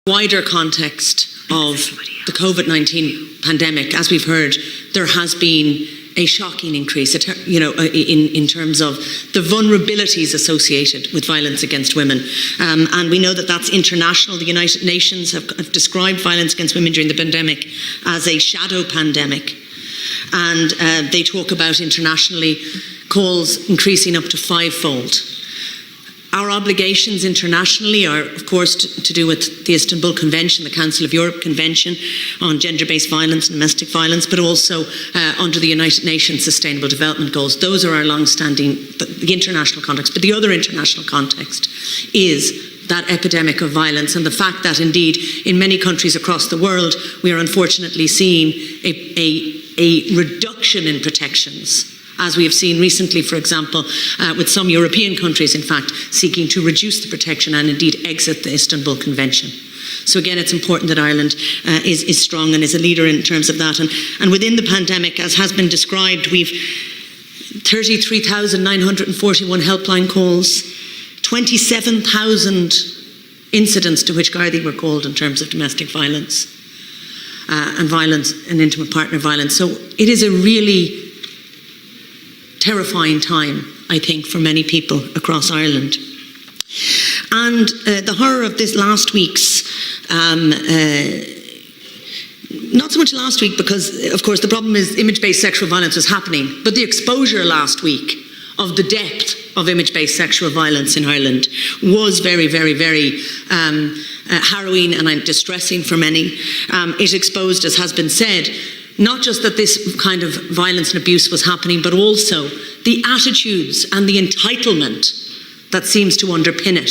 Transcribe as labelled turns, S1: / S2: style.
S1: wider context of the COVID-19 pandemic, as we've heard, there has been a shocking increase, in terms of the vulnerabilities associated with violence against women. And we know that that's international. The United Nations have described violence against women during the pandemic as a shadow pandemic. And they talk about internationally calls increasing up to fivefold. Our obligations internationally are, of course, to do with the Istanbul Convention, the Council of Europe Convention on gender-based violence and domestic violence, but also under the United Nations Sustainable Development Goals. Those are our long-standing, the international context. But the other international context is that epidemic of violence and the fact that, indeed, in many countries across the world, we are unfortunately seeing a reduction in protections, as we have seen recently, for example, with some European countries, in fact, seeking to reduce the protection and indeed exit the Istanbul Convention. So again, it's important that Ireland is strong and is a leader in terms of that. And within the pandemic, as has been described, we've 33,941 helpline calls, 27,000 incidents to which Gardaí were called in terms of domestic violence and violence and intimate partner violence. So it is a really terrifying time, I think, for many people across Ireland. And the horror of this last week's, not so much last week because, of course, the problem is image-based sexual violence was happening, but the exposure last week of the depth of image-based sexual violence in Ireland was very, very, very harrowing and distressing for many. It exposed, as has been said, not just that this kind of violence and abuse was happening, but also the attitudes and the entitlement that seems to underpin it.